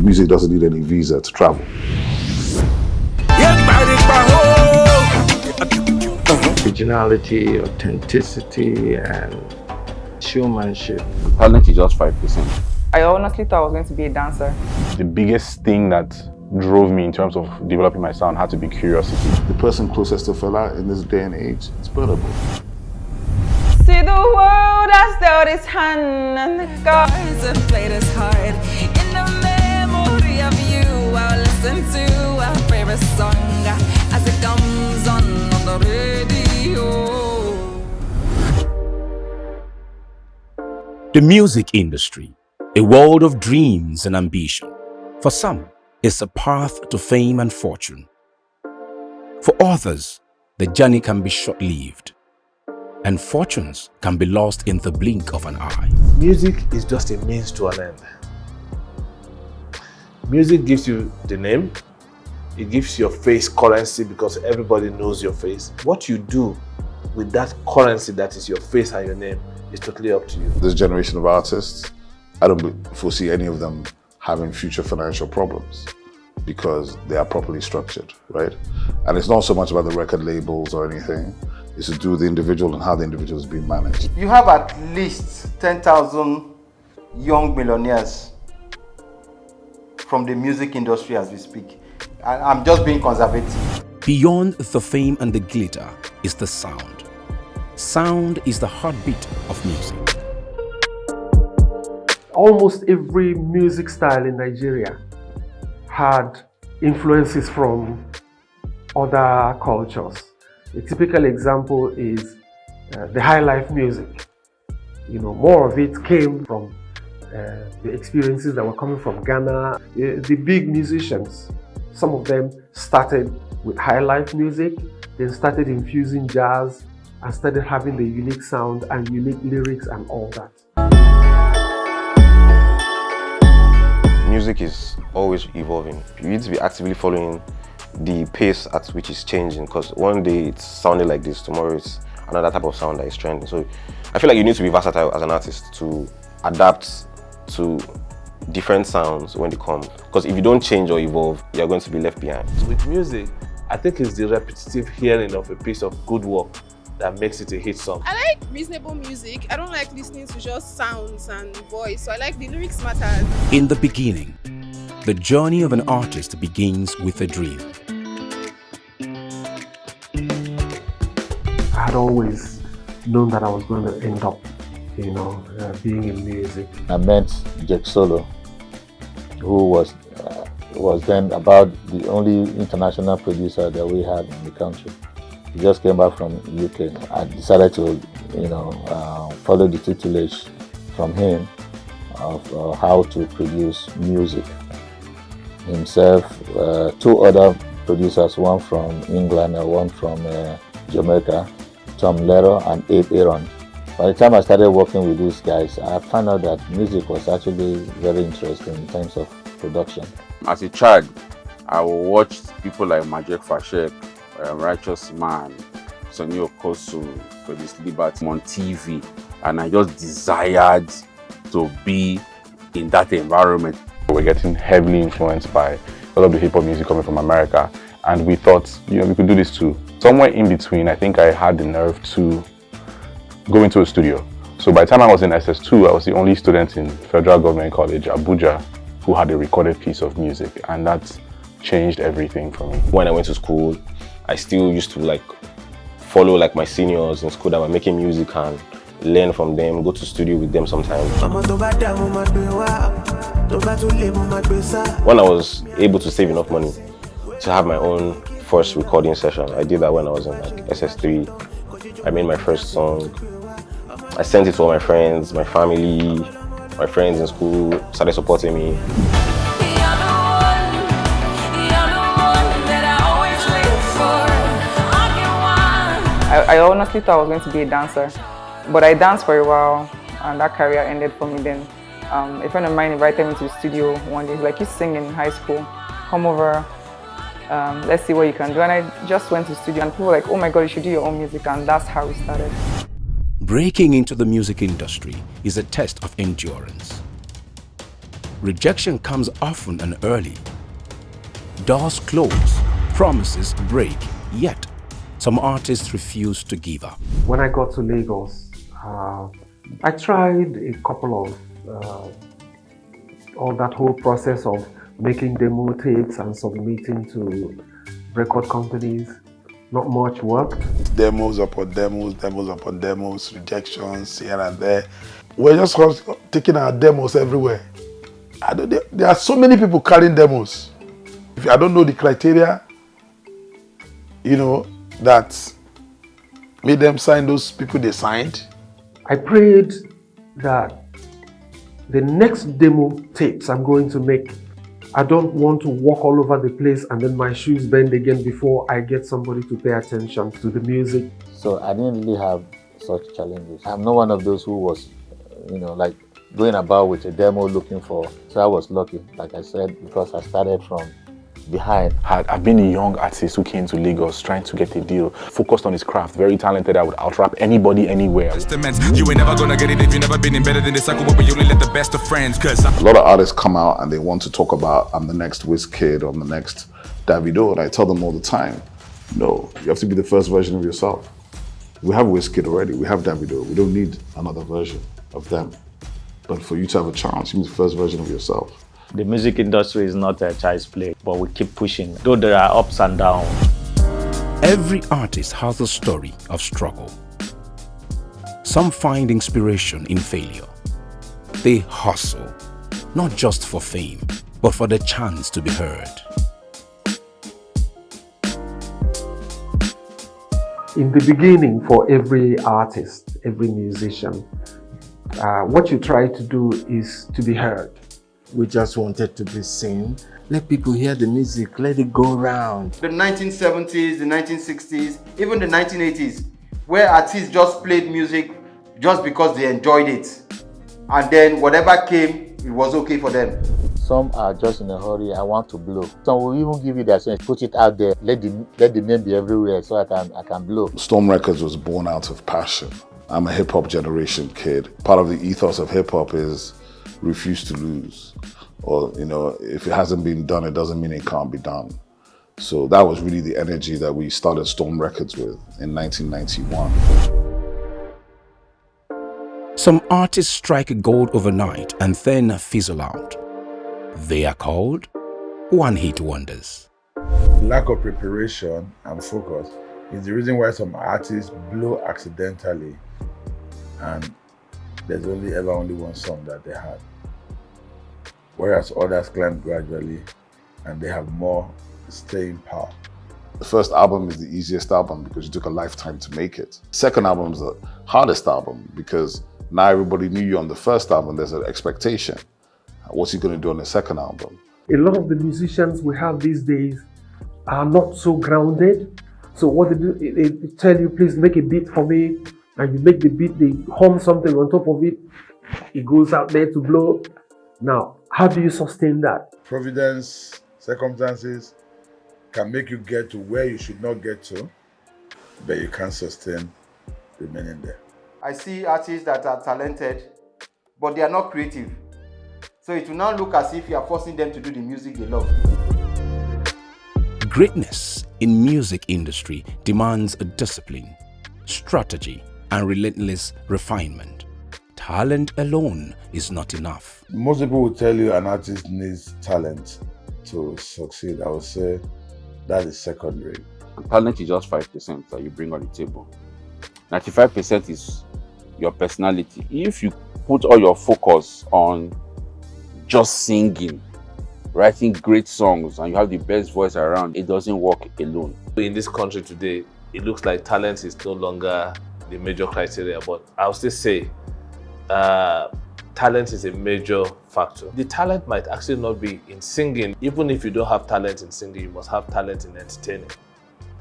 Music doesn't need any visa to travel. Originality, authenticity, and showmanship. Talent is just 5%. I honestly thought I was going to be a dancer. The biggest thing that drove me in terms of developing my sound had to be curiosity. The person closest to Fela in this day and age is Burna Boy. See the world as though its hand and the guys have played us hard. In the memory of you, I'll listen to our favorite song as it comes on the radio. The music industry, a world of dreams and ambition. For some, it's a path to fame and fortune. For others, the journey can be short-lived, and fortunes can be lost in the blink of an eye. Music is just a means to an end. Music gives you the name, it gives your face currency because everybody knows your face. What you do with that currency that is your face and your name is totally up to you. This generation of artists, I don't foresee any of them having future financial problems because they are properly structured, right? And it's not so much about the record labels or anything. It's to do with the individual and how the individual is being managed. You have at least 10,000 young millionaires from the music industry as we speak. I'm just being conservative. Beyond the fame and the glitter is the sound. Sound is the heartbeat of music. Almost every music style in Nigeria had influences from other cultures. A typical example is the high life music. More of it came from the experiences that were coming from Ghana. The big musicians, some of them started with high life music, then started infusing jazz and started having the unique sound and unique lyrics and all that. Music is always evolving. You need to be actively following the pace at which it's changing, because one day it's sounding like this, tomorrow it's another type of sound that is trending. So I feel like you need to be versatile as an artist to adapt to different sounds when they come, because if you don't change or evolve, you're going to be left behind. With music, I think it's the repetitive hearing of a piece of good work that makes it a hit song. I like reasonable music. I don't like listening to just sounds and voice, so I like the lyrics matter. In the beginning, the journey of an artist begins with a dream. I had always known that I was going to end up, being in music. I met Jake Solo, who was then about the only international producer that we had in the country. He just came back from UK. I decided to, follow the tutelage from him of how to produce music. Himself, two other producers, one from England and one from Jamaica, Tom Lero and Abe Aaron. By the time I started working with these guys, I found out that music was actually very interesting in terms of production. As a child, I watched people like Majek Fashek, Righteous Man, Sonny Okosu, Produce Liberty on TV, and I just desired to be in that environment. We're getting heavily influenced by a lot of the hip hop music coming from America, and we thought, we could do this too. Somewhere in between, I think I had the nerve to go into a studio. So by the time I was in SS2, I was the only student in Federal Government College, Abuja, who had a recorded piece of music, and that changed everything for me. When I went to school, I still used to follow my seniors in school that were making music and learn from them, go to studio with them sometimes. When I was able to save enough money to have my own first recording session, I did that when I was in SS3. I made my first song. I sent it to all my friends, my family, my friends in school started supporting me. I honestly thought I was going to be a dancer, but I danced for a while and that career ended for me then. A friend of mine invited me to the studio one day. He's like, you sing in high school, come over, let's see what you can do. And I just went to the studio and people were like, oh my God, you should do your own music, and that's how we started. Breaking into the music industry is a test of endurance. Rejection comes often and early. Doors close, promises break, yet some artists refuse to give up. When I got to Lagos, I tried a couple of all that whole process of making demo tapes and submitting to record companies. Not much worked. Demos upon demos, demos upon demos, rejections here and there. We're just taking our demos everywhere. There are so many people carrying demos. If I don't know the criteria, that made them sign those people they signed. I prayed that the next demo tapes I'm going to make, I don't want to walk all over the place and then my shoes bend again before I get somebody to pay attention to the music. So I didn't really have such challenges. I'm not one of those who was, like going about with a demo looking for. So I was lucky, like I said, because I started from behind. I've been a young artist who came to Lagos trying to get a deal, focused on his craft, very talented. I would out-rap anybody, anywhere. You ain't never gonna get it if you never been in better than the cycle where we only let the best of friends. Cause a lot of artists come out and they want to talk about, I'm the next Wizkid or I'm the next Davido, and I tell them all the time, no, you have to be the first version of yourself. We have Wizkid already, we have Davido, we don't need another version of them. But for you to have a chance, you need the first version of yourself. The music industry is not a child's play, but we keep pushing, though there are ups and downs. Every artist has a story of struggle. Some find inspiration in failure. They hustle, not just for fame, but for the chance to be heard. In the beginning, for every artist, every musician, what you try to do is to be heard. We just wanted to be seen. Let people hear the music, let it go around. The 1970s, the 1960s, even the 1980s, where artists just played music just because they enjoyed it. And then whatever came, it was okay for them. Some are just in a hurry, I want to blow. Some will even give you their sense, put it out there, let the name be everywhere so I can blow. Storm Records was born out of passion. I'm a hip hop generation kid. Part of the ethos of hip hop is refuse to lose. Or, if it hasn't been done, it doesn't mean it can't be done. So that was really the energy that we started Storm Records with in 1991. Some artists strike gold overnight and then fizzle out. They are called one-hit wonders. Lack of preparation and focus is the reason why some artists blow accidentally and there's only one song that they had. Whereas others climb gradually and they have more staying power. The first album is the easiest album because you took a lifetime to make it. Second album is the hardest album because now everybody knew you on the first album. There's an expectation. What's he going to do on the second album? A lot of the musicians we have these days are not so grounded. So what they do, they tell you, please make a beat for me. And you make the beat, they hum something on top of it. It goes out there to blow. Now, how do you sustain that? Providence, circumstances can make you get to where you should not get to, but you can't sustain remaining there. I see artists that are talented, but they are not creative. So it will now look as if you are forcing them to do the music they love. Greatness in music industry demands a discipline, strategy, and relentless refinement. Talent alone is not enough. Most people will tell you an artist needs talent to succeed. I would say that is secondary. Talent is just 5% that you bring on the table. 95% is your personality. If you put all your focus on just singing, writing great songs, and you have the best voice around, it doesn't work alone. In this country today, it looks like talent is no longer the major criteria, but I'll still say talent is a major factor. The talent might actually not be in singing. Even if you don't have talent in singing, you must have talent in entertaining.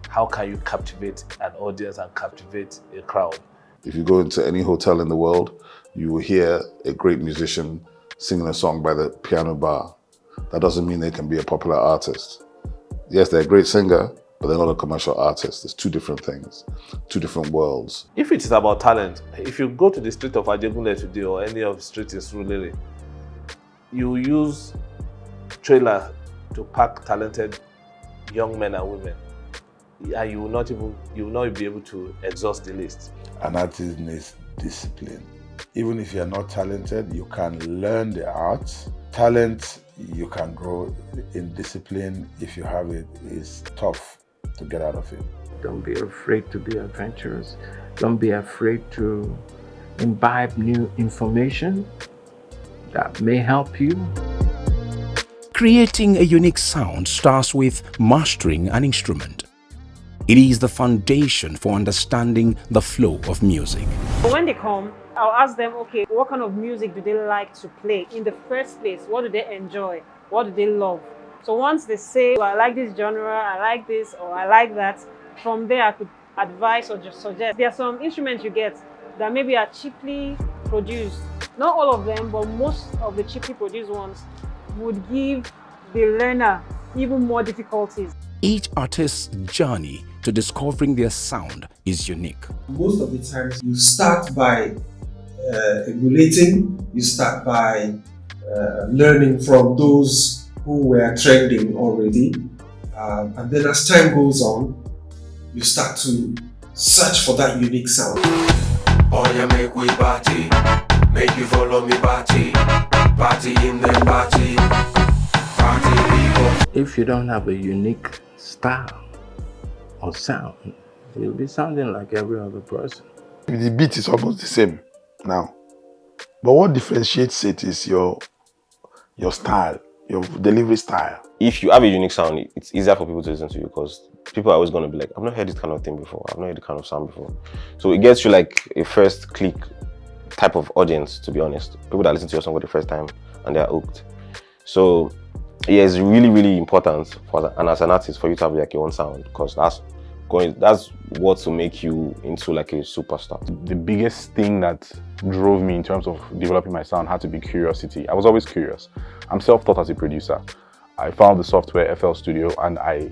How can you captivate an audience and captivate a crowd? If you go into any hotel in the world, you will hear a great musician singing a song by the piano bar. That doesn't mean they can be a popular artist. Yes, they're a great singer, but they're not a commercial artist. It's two different things, two different worlds. If it is about talent, if you go to the street of Ajegunle today or any of the streets in Surulere, you use trailer to pack talented young men and women, and you will not be able to exhaust the list. An artist needs discipline. Even if you're not talented, you can learn the art. Talent, you can grow. In discipline, if you have it, is tough to get out of it. Don't be afraid to be adventurous. Don't be afraid to imbibe new information that may help you. Creating a unique sound starts with mastering an instrument. It is the foundation for understanding the flow of music. When they come, I'll ask them, okay, what kind of music do they like to play in the first place? What do they enjoy? What do they love? So once they say, well, I like this genre, I like this, or I like that, from there I could advise or just suggest. There are some instruments you get that maybe are cheaply produced. Not all of them, but most of the cheaply produced ones would give the learner even more difficulties. Each artist's journey to discovering their sound is unique. Most of the times you start by emulating, you start by learning from those who were trending already, and then as time goes on, you start to search for that unique sound. Oh yeah, make we party, make you follow me party, party in the party, party people. If you don't have a unique style or sound, you'll be sounding like every other person. The beat is almost the same now. But what differentiates it is your style, your delivery style. If you have a unique sound, it's easier for people to listen to you because people are always going to be like, I've not heard this kind of thing before. I've not heard this kind of sound before. So it gets you like a first click type of audience, to be honest. People that listen to your song for the first time and they're hooked. So yeah, it's really, really important and as an artist for you to have like your own sound because that's what will make you into like a superstar. The biggest thing that drove me in terms of developing my sound had to be curiosity. I was always curious. I'm self-taught as a producer. I found the software FL Studio and I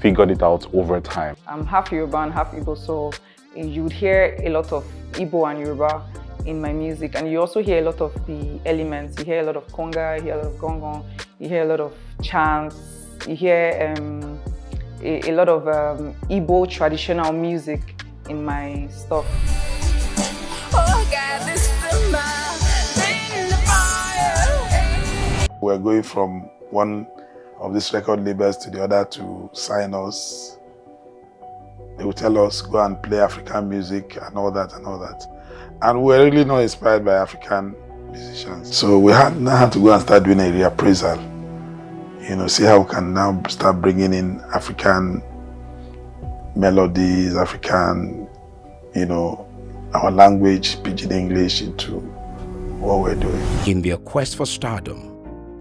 figured it out over time. I'm half Yoruba and half Igbo, so you would hear a lot of Igbo and Yoruba in my music, and you also hear a lot of the elements. You hear a lot of conga, you hear a lot of gong, you hear a lot of chants, you hear a lot of Igbo traditional music in my stuff. Oh God, this in the fire. We're going from one of these record labels to the other to sign us. They will tell us, go and play African music and all that and all that. And we're really not inspired by African musicians. So we now had to go and start doing a reappraisal. You know, see how we can now start bringing in African melodies, African, you know, our language, Pidgin English into what we're doing. In their quest for stardom,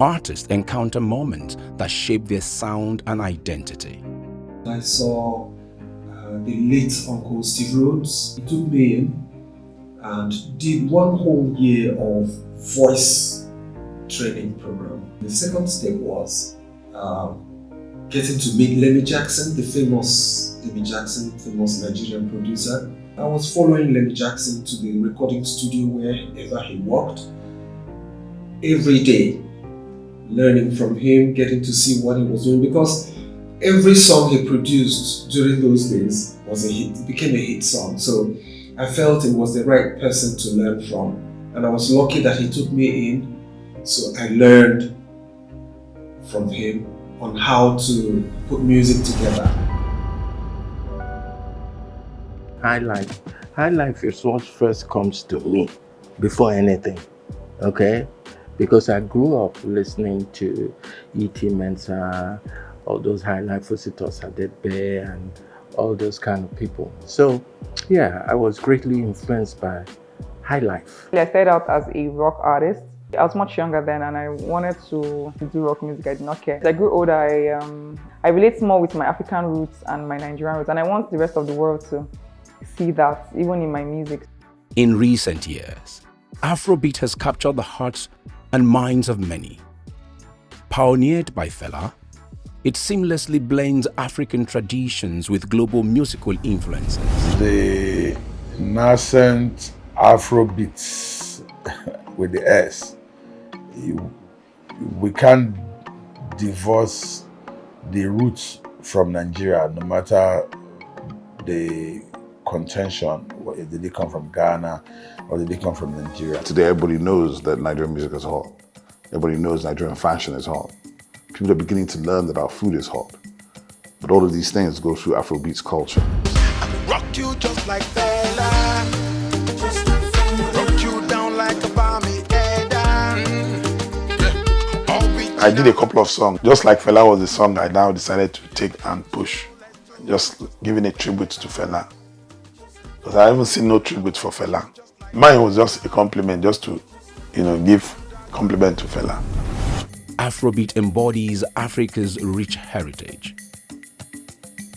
artists encounter moments that shape their sound and identity. I saw the late Uncle Steve Rhodes. He took me in and did 1 whole year of voice training program. The second step was getting to meet Lemmy Jackson, the famous Nigerian producer. I was following Lemmy Jackson to the recording studio wherever he worked. Every day, learning from him, getting to see what he was doing, because every song he produced during those days was a hit. It became a hit song. So I felt it was the right person to learn from. And I was lucky that he took me in. So I learned from him on how to put music together. High life is what first comes to me before anything, okay? Because I grew up listening to E.T. Mensah, all those High Life Visitos, Adebe, and all those kind of people. So yeah, I was greatly influenced by High Life. I started out as a rock artist. I was much younger then and I wanted to do rock music. I did not care. As I grew older, I relate more with my African roots and my Nigerian roots, and I want the rest of the world to see that, even in my music. In recent years, Afrobeat has captured the hearts and minds of many. Pioneered by Fela, it seamlessly blends African traditions with global musical influences. The nascent Afrobeats with the S we can't divorce the roots from Nigeria, no matter the contention, if they come from Ghana or did they come from Nigeria. Today, everybody knows that Nigerian music is hot. Everybody knows Nigerian fashion is hot. People are beginning to learn that our food is hot. But all of these things go through Afrobeats culture. Rock you just like Fela. Rock you down like a balmy I did a couple of songs. Just like Fela was the song I now decided to take and push. Just giving a tribute to Fela. Because I haven't seen no tribute for Fela. Mine was just a compliment, just to, give compliment to Fela. Afrobeat embodies Africa's rich heritage.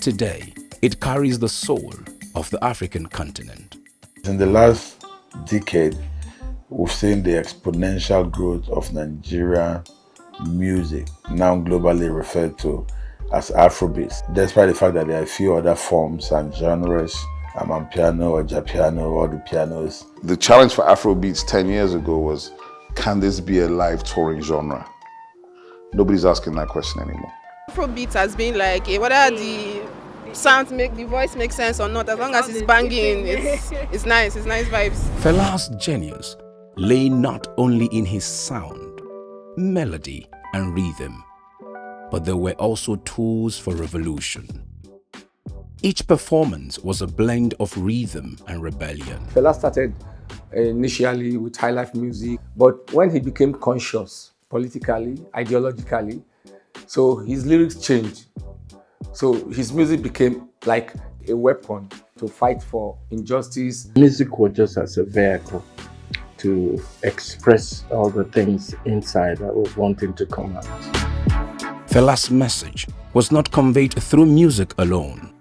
Today, it carries the soul of the African continent. In the last decade, we've seen the exponential growth of Nigerian music, now globally referred to as Afrobeats, despite the fact that there are a few other forms and genres, Amapiano or Japiano, or the pianos. The challenge for Afrobeats 10 years ago was, can this be a live touring genre? Nobody's asking that question anymore. Afrobeat has been like, whether the sound the voice makes sense or not, as long as it's banging, it's nice vibes. Fela's genius lay not only in his sound, melody and rhythm, but there were also tools for revolution. Each performance was a blend of rhythm and rebellion. Fela started initially with high life music, but when he became conscious politically, ideologically, so his lyrics changed. So his music became like a weapon to fight for injustice. Music was just as a vehicle to express all the things inside that was wanting to come out. Fela's message was not conveyed through music alone.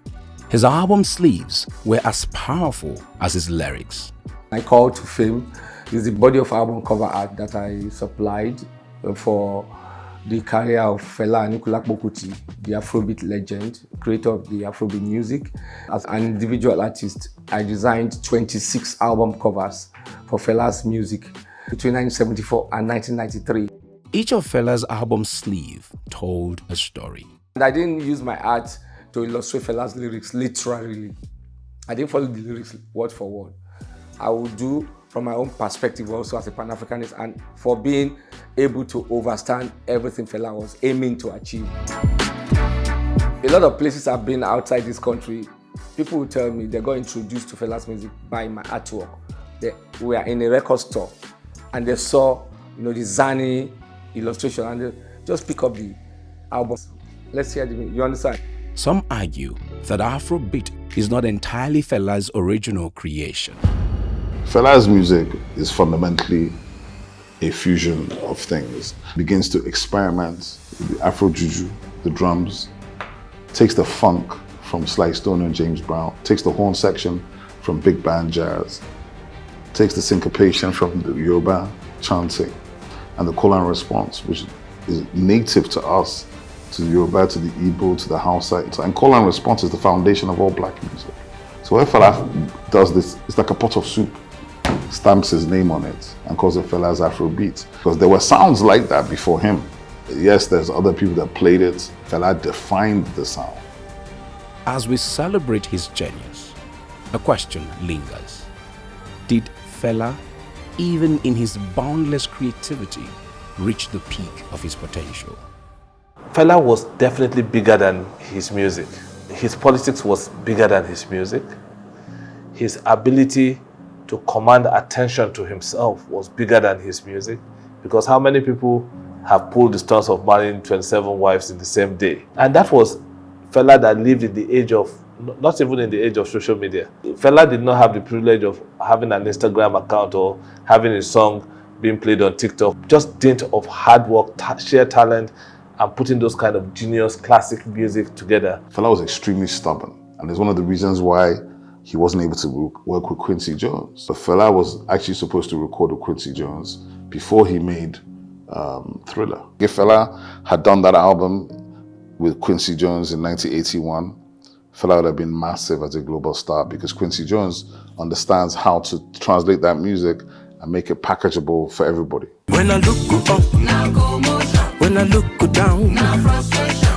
His album sleeves were as powerful as his lyrics. My call to fame is the body of album cover art that I supplied for the career of Fela Kuti, the Afrobeat legend, creator of the Afrobeat music. As an individual artist, I designed 26 album covers for Fela's music between 1974 and 1993. Each of Fela's album sleeve told a story. And I didn't use my art to illustrate Fela's lyrics literally. I didn't follow the lyrics word for word. I would do from my own perspective also as a Pan-Africanist, and for being able to understand everything Fela was aiming to achieve. A lot of places I've been outside this country, people will tell me they got introduced to Fela's music by my artwork. They were in a record store and they saw, the Zani illustration, and they just pick up the album. Let's hear you understand? Some argue that Afrobeat is not entirely Fela's original creation. Fela's music is fundamentally a fusion of things. Begins to experiment with the Afro Juju, the drums, takes the funk from Sly Stone and James Brown, takes the horn section from big band jazz, takes the syncopation from the Yoruba chanting, and the call and response, which is native to us, to the Yoruba, to the Igbo, to the Hausa. And call and response is the foundation of all black music. So when Fela does this, it's like a pot of soup, stamps his name on it and calls it Fela's Afrobeat. Because there were sounds like that before him. Yes, there's other people that played it. Fela defined the sound. As we celebrate his genius, a question lingers. Did Fela, even in his boundless creativity, reach the peak of his potential? Fela was definitely bigger than his music. His politics was bigger than his music. His ability to command attention to himself was bigger than his music, because how many people have pulled the stunts of marrying 27 wives in the same day? And that was Fela that lived in the age of, not even in the age of social media. Fela did not have the privilege of having an Instagram account or having a song being played on TikTok. Just dint of hard work, sheer talent, and putting those kind of genius classic music together. Fela was extremely stubborn, and it's one of the reasons why he wasn't able to work with Quincy Jones. So Fela was actually supposed to record with Quincy Jones before he made Thriller. If Fela had done that album with Quincy Jones in 1981, Fela would have been massive as a global star, because Quincy Jones understands how to translate that music and make it packageable for everybody. When I look up, When I look down,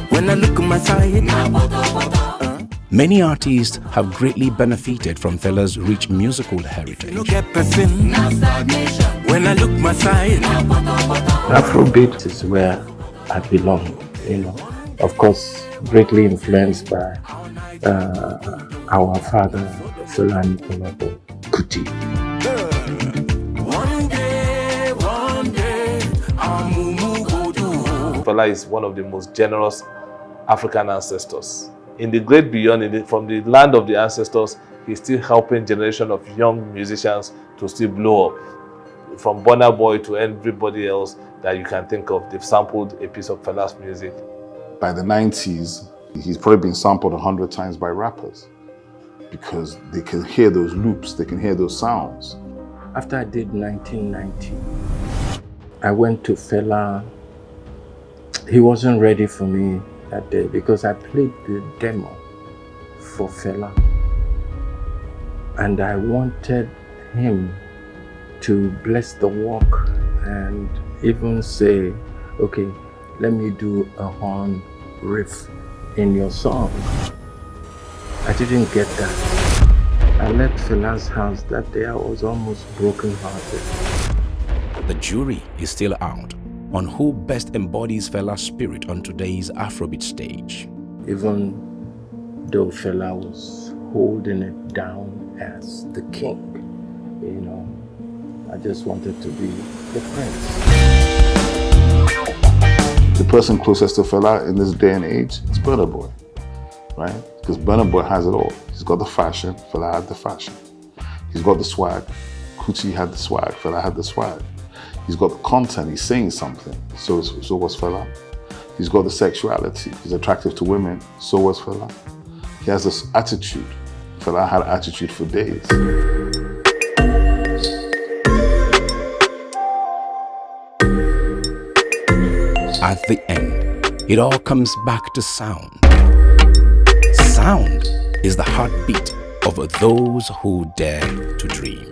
when I look at my side. Many artists have greatly benefited from Fela's rich musical heritage. When I look my side. Afrobeat is where I belong, you know. Of course, greatly influenced by our father, Fela Kuti. Fela is one of the most generous African ancestors. In the great beyond, from the land of the ancestors, he's still helping generation of young musicians to still blow up. From Burna Boy to everybody else that you can think of, they've sampled a piece of Fela's music. By the 90s, he's probably been sampled 100 times by rappers because they can hear those loops, they can hear those sounds. After I did 1990, I went to Fela. He wasn't ready for me that day because I played the demo for Fela. And I wanted him to bless the work and even say, okay, let me do a horn riff in your song. I didn't get that. I left Fela's house that day. I was almost brokenhearted. The jury is still out on who best embodies Fela's spirit on today's Afrobeat stage. Even though Fela was holding it down as the king, you know, I just wanted to be the prince. The person closest to Fela in this day and age is Burna Boy, right? Because Burna Boy has it all. He's got the fashion, Fela had the fashion. He's got the swag, Kuti had the swag, Fela had the swag. He's got the content, he's saying something, so was Fela. He's got the sexuality, he's attractive to women, so was Fela. He has this attitude. Fela had attitude for days. At the end, it all comes back to sound. Sound is the heartbeat of those who dare to dream.